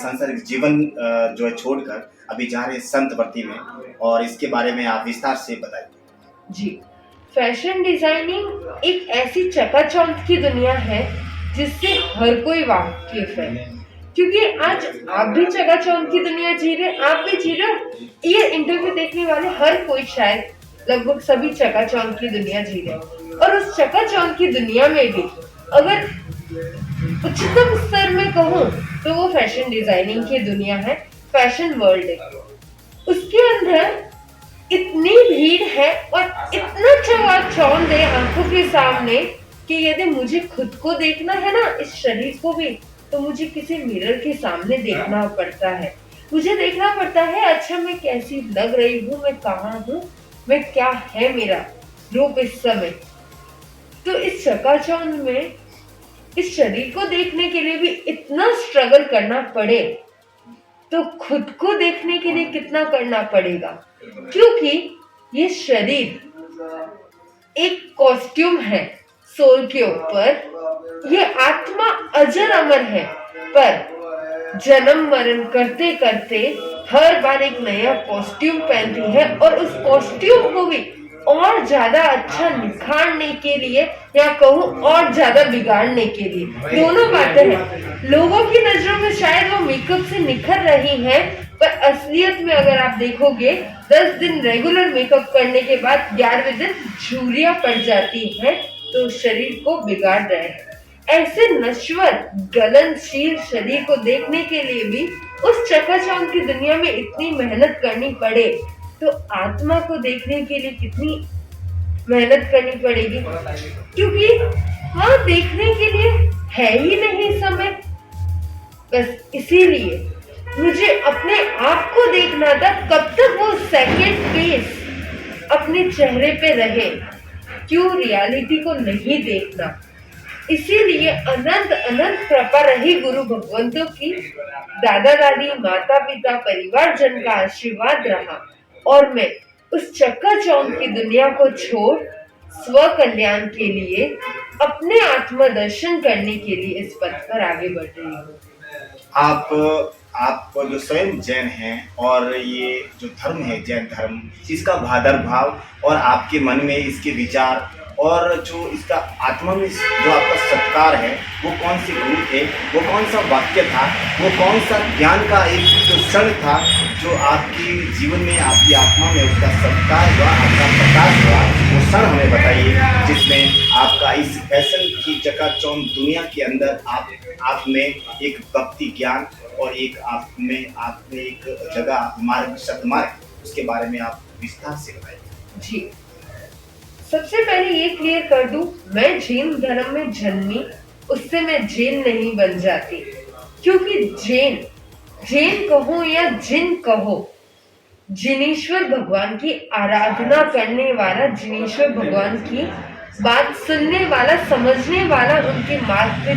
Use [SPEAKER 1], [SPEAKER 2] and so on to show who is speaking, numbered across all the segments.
[SPEAKER 1] सांसारिक जीवन जो है छोड़कर अभी जा रहे हैं संत वृत्ति में, और इसके बारे में आप विस्तार से बताइए।
[SPEAKER 2] जी, फैशन डिजाइनिंग एक ऐसी चकाचौंध की दुनिया है जिससे हर कोई वाकिफ है, क्योंकि आज आप भी चकाचौंध की दुनिया जी रहे, आप भी जी रहे हो, ये इंटरव्यू देखने वाले हर कोई शायद लगभग सभी चकाचौंध की दुनिया जी रहे हैं। और उस चकाचौंध की दुनिया में भी अगर उच्चतम स्तर में कहूँ तो वो फैशन डिजाइनिंग की दुनिया है, फैशन वर्ल्ड है। उसके अंदर इतनी भीड़ है और इतना चकाचौंध है आंखों के सामने कि यदि मुझे खुद को देखना है ना, इस शरीर को भी, तो मुझे किसी मिरर के सामने देखना पड़ता है। मुझे देखना पड़ता है अच्छा मैं कैसी लग रही हूँ, मैं कहाँ हूँ, मैं क्या है मेरा रूप इस समय। तो इस चकाचौंध में इस शरीर को देखने के लिए भी इतना स्ट्रगल करना पड़े तो खुद को देखने के लिए कितना करना पड़ेगा, क्योंकि ये शरीर एक कॉस्ट्यूम है सोल के ऊपर, ये आत्मा अजर अमर है, पर जन्म मरण करते करते हर बार एक नया कॉस्ट्यूम पहनती है, और उस कॉस्ट्यूम को भी और ज्यादा अच्छा निखारने के लिए या कहूँ और ज्यादा बिगाड़ने के लिए, दोनों बातें हैं। लोगों की नजरों में शायद वो मेकअप से निखर रही हैं, पर असलियत में अगर आप देखोगे 10 दिन रेगुलर मेकअप करने के बाद 11वें दिन झुर्रियां पड़ जाती हैं, तो शरीर को बिगाड़ रहे हैं। ऐसे नश्वर गलनशील शरीर को देखने के लिए भी उस चकाचौंध की दुनिया में इतनी मेहनत करनी पड़े, तो आत्मा को देखने के लिए कितनी मेहनत करनी पड़ेगी, क्योंकि हाँ देखने के लिए है ही नहीं समय। बस इसीलिए मुझे अपने आप को देखना था, कब तक वो सेकंड फेस अपने चेहरे पे रहे, क्यों रियलिटी को नहीं देखना। इसीलिए अनंत अनंत कृपा रही गुरु भगवंतों की, दादा दादी माता पिता परिवार जन का आशीर्वाद रहा, और मैं उस चकाचौंध की दुनिया को छोड़ स्व कल्याण के लिए, अपने आत्म दर्शन करने के लिए इस पथ पर आगे बढ़ रही हूँ।
[SPEAKER 1] आप जो स्वयं जैन हैं, और ये जो धर्म है जैन धर्म, इसका भादरभाव और आपके मन में इसके विचार और जो इसका आत्मा में जो आपका सत्कार है, वो कौन से गुरु थे, वो कौन सा वाक्य था, वो कौन सा ज्ञान का एक जो क्षण था जो आपके जीवन में, आपकी आत्मा में उसका सत्कार हुआ, आपका प्रकाश हुआ, वो क्षण हमें बताइए, जिसमें आपका इस फैशन की चकाचौंध दुनिया के अंदर आप में एक भक्ति ज्ञान और एक आपने एक जगह मार्ग सतमार्ग, उसके बारे में आप विस्तार से बताइए।
[SPEAKER 2] जी, सबसे पहले ये क्लियर कर दूं, मैं जैन धर्म में जन्मी, उससे मैं जैन नहीं बन जाती, क्योंकि जैन कहो या जिन कहो, जिनेश्वर भगवान की आराधना करने वाला, जिनेश्वर भगवान की बात सुनने वाला, समझने वाला, उनके मार्ग पे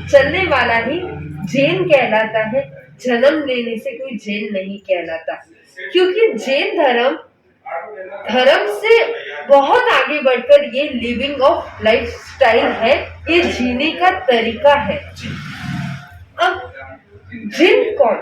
[SPEAKER 2] चलने वाला ही जैन कहलाता है। जन्म लेने से कोई जैन नहीं कहलाता, क्योंकि जैन धर्म से बहुत आगे बढ़कर ये लिविंग ऑफ लाइफ स्टाइल है, ये जीने का तरीका है। अब जिन कौन,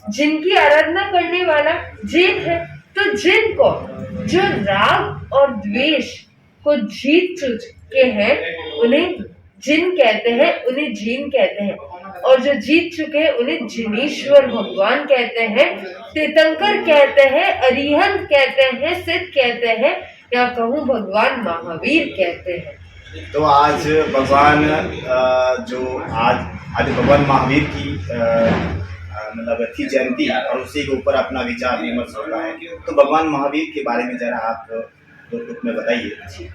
[SPEAKER 2] जिनकी आराधना करने वाला जिन है, तो जिन कौन, जो राग और द्वेष को जीत चुके हैं उन्हें जिन कहते हैं, उन्हें जीन कहते हैं, और जो जीत चुके हैं उन्हें जिनेश्वर भगवान कहते हैं, तीर्थंकर कहते हैं, अरिहंत कहते हैं, सिद्ध कहते हैं, या कहूँ भगवान महावीर कहते हैं।
[SPEAKER 1] तो आज भगवान आज भगवान महावीर की मतलब थी जयंती, और उसी के ऊपर अपना विचार विमर्श होता है, तो भगवान महावीर के बारे में जरा आप दो टुक में बताइए।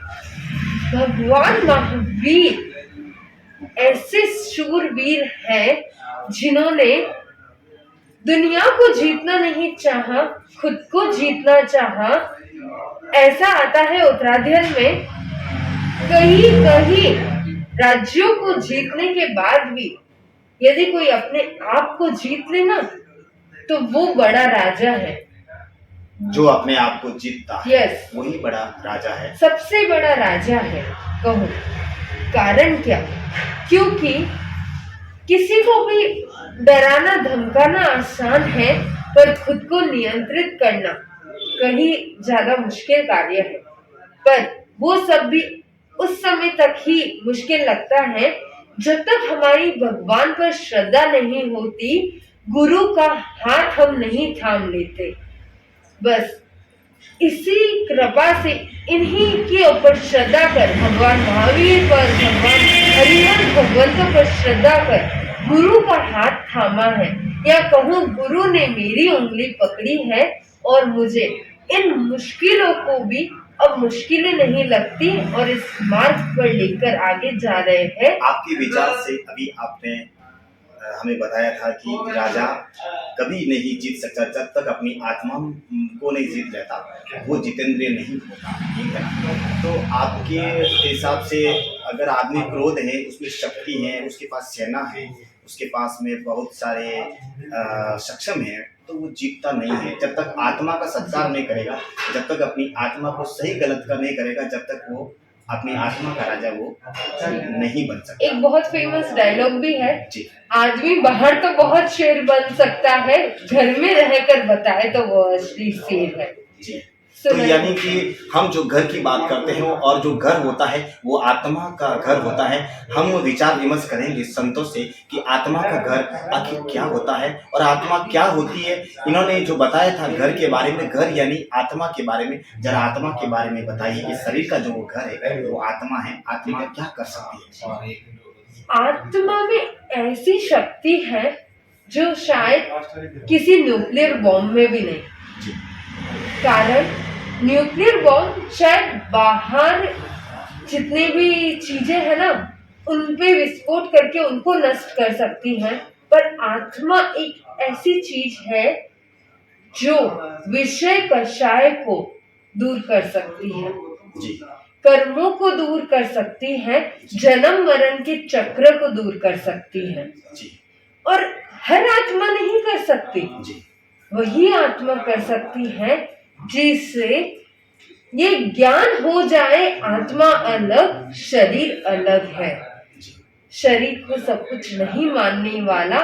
[SPEAKER 2] भगवान महावीर ऐसे शूरवीर हैं जिन्होंने दुनिया को जीतना नहीं चाहा, खुद को जीतना चाहा। ऐसा आता है उत्तराध्ययन में, कहीं कहीं राज्यों को जीतने के बाद भी यदि कोई अपने आप को जीत लेना तो वो बड़ा राजा है।
[SPEAKER 1] जो अपने आप को जीतता है,
[SPEAKER 2] यस,
[SPEAKER 1] वही बड़ा राजा है,
[SPEAKER 2] सबसे बड़ा राजा है। कहूँ कारण क्या? क्योंकि किसी को भी डराना धमकाना आसान है, पर खुद को नियंत्रित करना कहीं ज्यादा मुश्किल कार्य है। पर वो सब भी उस समय तक ही मुश्किल लगता है जब तक हमारी भगवान पर श्रद्धा नहीं होती, गुरु का हाथ हम नहीं थाम लेते। बस इसी कृपा से इन्हीं के ऊपर श्रद्धा कर, भगवान महावीर पर, भगवान हरिहर भगवंतों पर श्रद्धा कर गुरु का हाथ थामा है, या कहूँ गुरु ने मेरी उंगली पकड़ी है और मुझे इन मुश्किलों को भी अब मुश्किलें नहीं लगती और इस मार्ग पर लेकर आगे जा रहे हैं।
[SPEAKER 1] आपके विचार से अभी आपने हमें बताया था कि राजा कभी नहीं जीत सकता जब तक अपनी आत्मा को नहीं जीत लेता, वो जितेंद्रिय नहीं होता, ठीक है ना। तो आपके हिसाब से अगर आदमी क्रोध है, उसमें शक्ति है, उसके पास सेना है, उसके पास में बहुत सारे सक्षम है, तो वो जीतता नहीं है जब तक आत्मा का सत्कार नहीं करेगा, जब तक अपनी आत्मा को सही गलत का नहीं करेगा, जब तक वो अपनी आत्मा का राजा वो नहीं बन सकता।
[SPEAKER 2] एक बहुत फेमस डायलॉग भी है,
[SPEAKER 1] जी,
[SPEAKER 2] आदमी बाहर तो बहुत शेर बन सकता है, घर में रहकर बताए तो वो असली शेर है।
[SPEAKER 1] जी। तो यानी कि हम जो घर की बात करते हैं और जो घर होता है वो आत्मा का घर होता है। हम विचार विमर्श करेंगे संतों से कि आत्मा का घर आखिर क्या होता है और आत्मा क्या होती है। इन्होंने जो बताया था घर के बारे में, घर यानी आत्मा के बारे में, जरा आत्मा के बारे में बताइए कि शरीर का जो वो घर है वो आत्मा है, आत्मा क्या कर सकती है?
[SPEAKER 2] आत्मा में ऐसी शक्ति है जो शायद किसी न्यूक्लियर बॉम्ब में भी नहीं।
[SPEAKER 1] जी,
[SPEAKER 2] कारण न्यूक्लियर बॉम्ब शायद बाहर जितनी भी चीजें हैं ना, उन पे विस्फोट करके उनको नष्ट कर सकती हैं, पर आत्मा एक ऐसी चीज है जो विषय कषाय को दूर कर सकती है,
[SPEAKER 1] जी,
[SPEAKER 2] कर्मों को दूर कर सकती है, जन्म मरण के चक्र को दूर कर सकती है।
[SPEAKER 1] जी,
[SPEAKER 2] और हर आत्मा नहीं कर सकती,
[SPEAKER 1] जी,
[SPEAKER 2] वही आत्मा कर सकती है जिससे ये ज्ञान हो जाए आत्मा अलग शरीर अलग है। शरीर को सब कुछ नहीं मानने वाला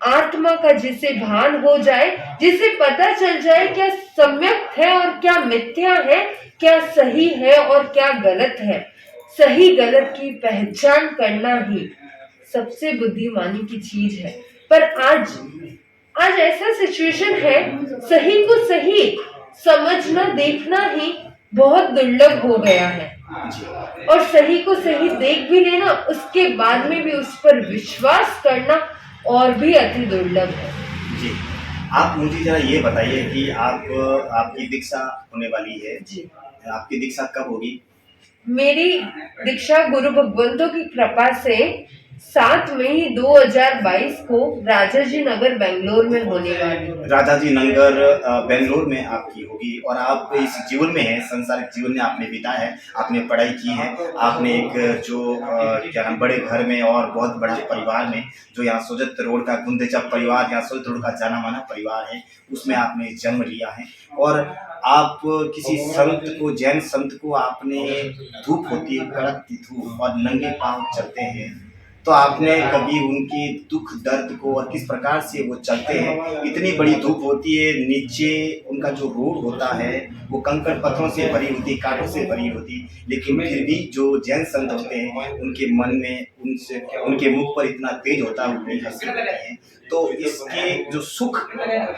[SPEAKER 2] आत्मा का जिसे भान हो जाए, जिसे पता चल जाए क्या सम्यक है और क्या मिथ्या है, क्या सही है और क्या गलत है। सही गलत की पहचान करना ही सबसे बुद्धिमानी की चीज है। पर आज ऐसा सिचुएशन है, सही को सही समझना देखना ही बहुत दुर्लभ हो गया है, और सही को सही देख भी लेना, उसके बाद में भी उस पर विश्वास करना और भी अति दुर्लभ है।
[SPEAKER 1] जी। आप मुझे जरा ये बताइए कि आपकी दीक्षा होने वाली है
[SPEAKER 2] जी,
[SPEAKER 1] आपकी दीक्षा कब होगी?
[SPEAKER 2] मेरी दीक्षा गुरु भगवंतों की कृपा से 7 मई 2022 को राजाजी नगर बेंगलोर में होने वाली है।
[SPEAKER 1] राजाजी नगर बेंगलोर में आपकी होगी और आप इस जीवन में हैं, सांसारिक जीवन में आपने बिताया है, आपने पढ़ाई की है, आपने एक जो क्या नाम बड़े घर में और बहुत बड़े परिवार में, जो यहाँ सोजत रोड का गुंदेचा परिवार, यहाँ सोजत रोड का जाना माना परिवार है, उसमें आपने जन्म लिया है। और आप किसी संत को, जैन संत को आपने धूप होती है, कड़कती धूप और नंगे पांव चलते हैं, तो आपने कभी उनके दुख दर्द को और किस प्रकार से वो चलते हैं, इतनी बड़ी धूप होती है, नीचे उनका जो रोड होता है वो कंकड़ पत्थरों से भरी होती, कांटों से भरी होती, लेकिन फिर भी जो जैन संत होते हैं उनके मन में उनके मुख पर इतना तेज होता है, उतनी हंसी होती है। तो इसके जो सुख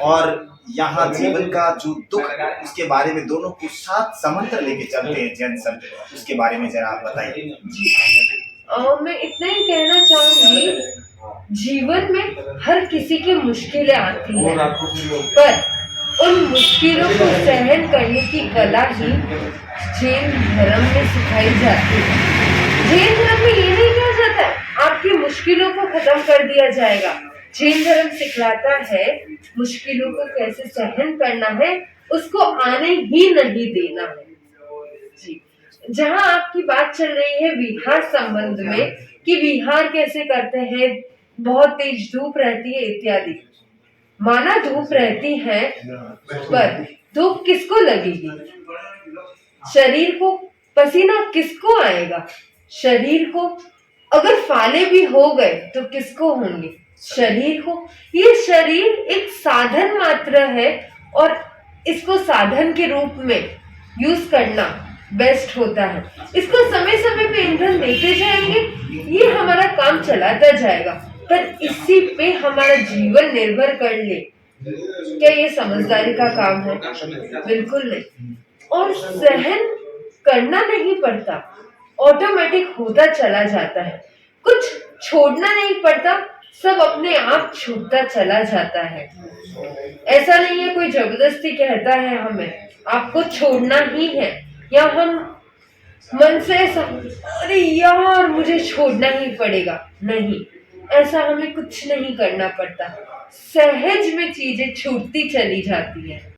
[SPEAKER 1] और यहाँ जीवन का जो दुख, उसके बारे में दोनों को साथ समंत्र लेके चलते हैं जैन संत, उसके बारे में जरा आप बताइए।
[SPEAKER 2] मैं इतना ही कहना चाहूंगी, जीवन में हर किसी की मुश्किलें आती हैं, पर उन मुश्किलों को सहन करने की कला ही जैन धर्म में सिखाई जाती है। जैन धर्म में ये नहीं कहा जाता आपकी मुश्किलों को खत्म कर दिया जाएगा। जैन धर्म सिखलाता है मुश्किलों को कैसे सहन करना है, उसको आने ही नहीं देना है। जी, जहाँ आपकी बात चल रही है विहार संबंध में कि विहार कैसे करते हैं, बहुत तेज धूप रहती है इत्यादि, माना धूप रहती है, पर धूप किसको लगेगी? शरीर को पसीना किसको आएगा? शरीर को अगर फाले भी हो गए तो किसको होंगे? शरीर को। ये शरीर एक साधन मात्र है और इसको साधन के रूप में यूज करना बेस्ट होता है। इसको समय समय पे ईंधन देते जाएंगे, ये हमारा काम चलाता जाएगा, पर इसी पे हमारा जीवन निर्भर कर ले, क्या ये समझदारी का काम है? बिल्कुल नहीं। और सहन करना नहीं पड़ता, ऑटोमेटिक होता चला जाता है। कुछ छोड़ना नहीं पड़ता, सब अपने आप छूटता चला जाता है। ऐसा नहीं है कोई जबरदस्ती कहता है हमें आपको छोड़ना ही है, या हम मन से ऐसा अरे यार मुझे छोड़ना ही पड़ेगा, नहीं, ऐसा हमें कुछ नहीं करना पड़ता। सहज में चीजें छूटती चली जाती हैं।